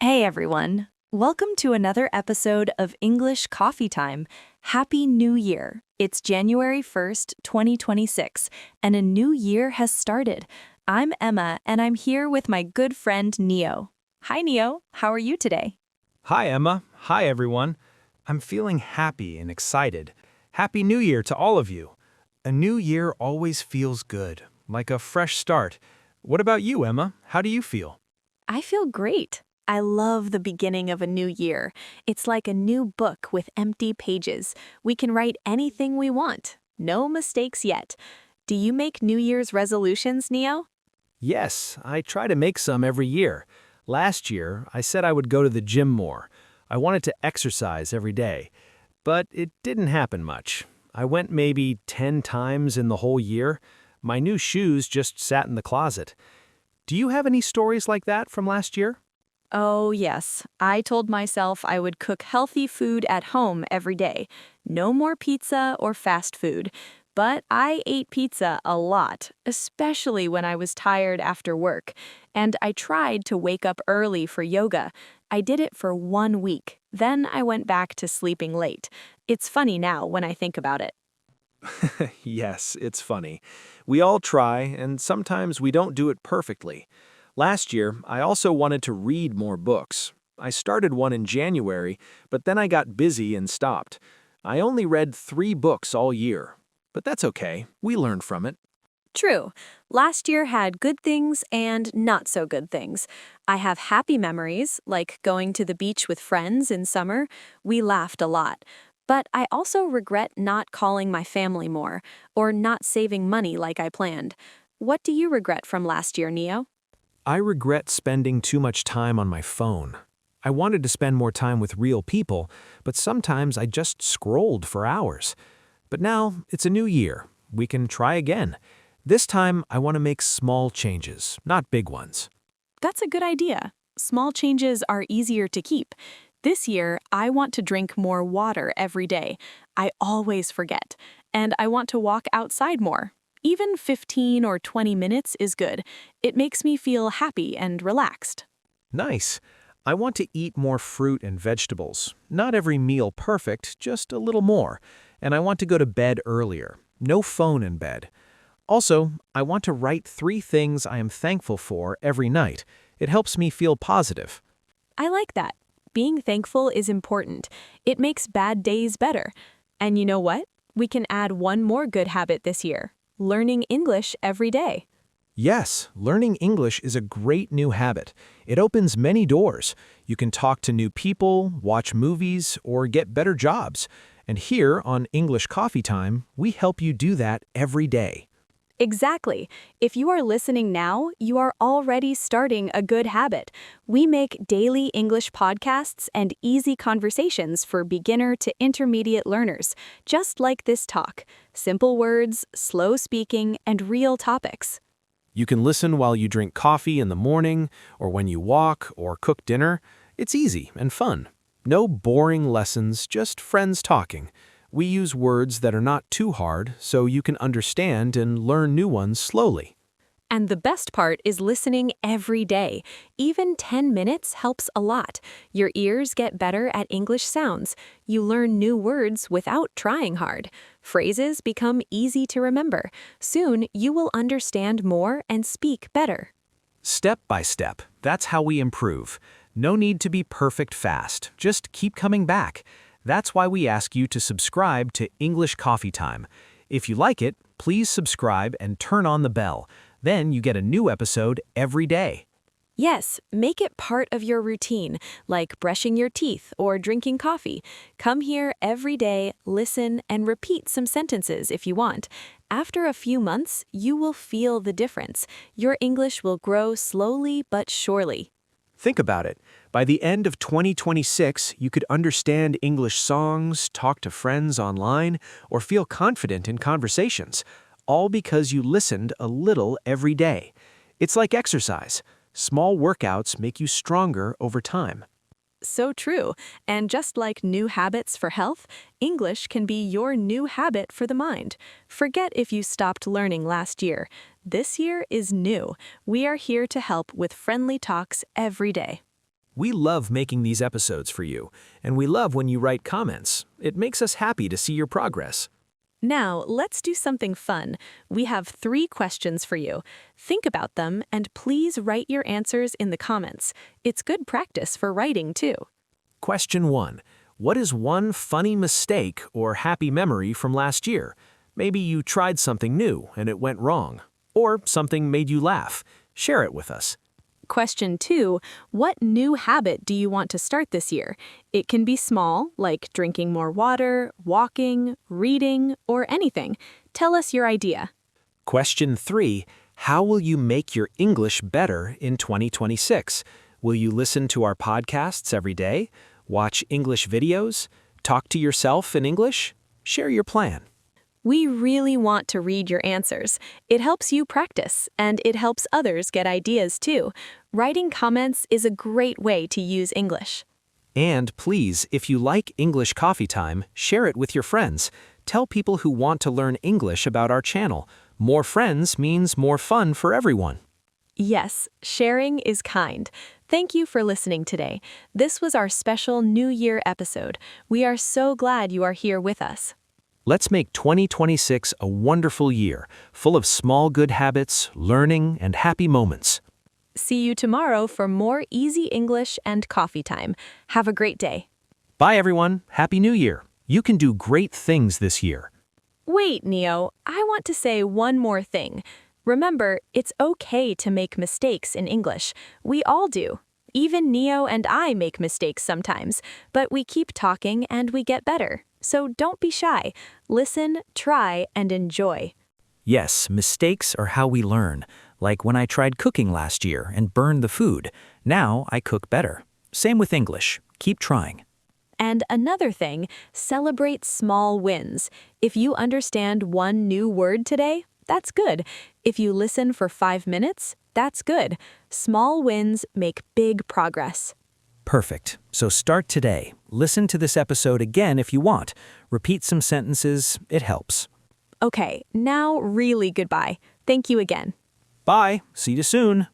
Hey everyone! Welcome to another episode of English Coffee Time. Happy New Year! It's January 1st, 2026, and a new year has started. I'm Emma, and I'm here with my good friend Neo. Hi Neo, how are you today? Hi, Emma. Hi, everyone. I'm feeling happy and excited. Happy New Year to all of you. A new year always feels good, like a fresh start. What about you, Emma? How do you feel? I feel great. I love the beginning of a new year. It's like a new book with empty pages. We can write anything we want. No mistakes yet. Do you make New Year's resolutions, Neo? Yes, I try to make some every year. Last year, I said I would go to the gym more. I wanted to exercise every day. But it didn't happen much. I went maybe 10 times in the whole year. My new shoes just sat in the closet. Do you have any stories like that from last year? Oh, yes. I told myself I would cook healthy food at home every day. No more pizza or fast food. But I ate pizza a lot, especially when I was tired after work. And I tried to wake up early for yoga. I did it for 1 week. Then I went back to sleeping late. It's funny now when I think about it. Yes, it's funny. We all try, and sometimes we don't do it perfectly. Last year, I also wanted to read more books. I started one in January, but then I got busy and stopped. I only read 3 books all year. But that's okay. We learned from it. True. Last year had good things and not so good things. I have happy memories, like going to the beach with friends in summer. We laughed a lot. But I also regret not calling my family more, or not saving money like I planned. What do you regret from last year, Neo? I regret spending too much time on my phone. I wanted to spend more time with real people, but sometimes I just scrolled for hours. But now it's a new year. We can try again. This time, I want to make small changes, not big ones. That's a good idea. Small changes are easier to keep. This year, I want to drink more water every day. I always forget. And I want to walk outside more. Even 15 or 20 minutes is good. It makes me feel happy and relaxed. Nice. I want to eat more fruit and vegetables. Not every meal perfect, just a little more. And I want to go to bed earlier. No phone in bed. Also, I want to write 3 things I am thankful for every night. It helps me feel positive. I like that. Being thankful is important. It makes bad days better. And you know what? We can add one more good habit this year. Learning English every day. Yes, learning English is a great new habit. It opens many doors. You can talk to new people, watch movies, or get better jobs. And here on English Coffee Time, we help you do that every day. Exactly. If you are listening now, you are already starting a good habit. We make daily English podcasts and easy conversations for beginner to intermediate learners, just like this talk. Simple words, slow speaking, and real topics. You can listen while you drink coffee in the morning, or when you walk or cook dinner. It's easy and fun. No boring lessons, just friends talking. We use words that are not too hard so you can understand and learn new ones slowly. And the best part is listening every day. Even 10 minutes helps a lot. Your ears get better at English sounds. You learn new words without trying hard. Phrases become easy to remember. Soon, you will understand more and speak better. Step by step, that's how we improve. No need to be perfect fast, just keep coming back. That's why we ask you to subscribe to English Coffee Time. If you like it, please subscribe and turn on the bell. Then you get a new episode every day. Yes, make it part of your routine, like brushing your teeth or drinking coffee. Come here every day, listen, and repeat some sentences if you want. After a few months, you will feel the difference. Your English will grow slowly but surely. Think about it. By the end of 2026, you could understand English songs, talk to friends online, or feel confident in conversations, all because you listened a little every day. It's like exercise. Small workouts make you stronger over time. So true. And just like new habits for health, English can be your new habit for the mind. Forget if you stopped learning last year. This year is new. We are here to help with friendly talks every day. We love making these episodes for you, and we love when you write comments. It makes us happy to see your progress. Now, let's do something fun. We have 3 questions for you. Think about them and please write your answers in the comments. It's good practice for writing, too. Question 1. What is one funny mistake or happy memory from last year? Maybe you tried something new and it went wrong. Or something made you laugh. Share it with us. Question 2. What new habit do you want to start this year? It can be small, like drinking more water, walking, reading, or anything. Tell us your idea. Question 3. How will you make your English better in 2026? Will you listen to our podcasts every day? Watch English videos? Talk to yourself in English? Share your plan. We really want to read your answers. It helps you practice, and it helps others get ideas too. Writing comments is a great way to use English. And please, if you like English Coffee Time, share it with your friends. Tell people who want to learn English about our channel. More friends means more fun for everyone. Yes, sharing is kind. Thank you for listening today. This was our special New Year episode. We are so glad you are here with us. Let's make 2026 a wonderful year, full of small good habits, learning, and happy moments. See you tomorrow for more easy English and coffee time. Have a great day. Bye, everyone. Happy New Year. You can do great things this year. Wait, Neo, I want to say one more thing. Remember, it's okay to make mistakes in English. We all do. Even Neo and I make mistakes sometimes, but we keep talking and we get better. So don't be shy. Listen, try, and enjoy. Yes, mistakes are how we learn. Like when I tried cooking last year and burned the food. Now I cook better. Same with English. Keep trying. And another thing, celebrate small wins. If you understand one new word today, that's good. If you listen for 5 minutes, that's good. Small wins make big progress. Perfect. So start today. Listen to this episode again if you want. Repeat some sentences. It helps. Okay, now really goodbye. Thank you again. Bye. See you soon.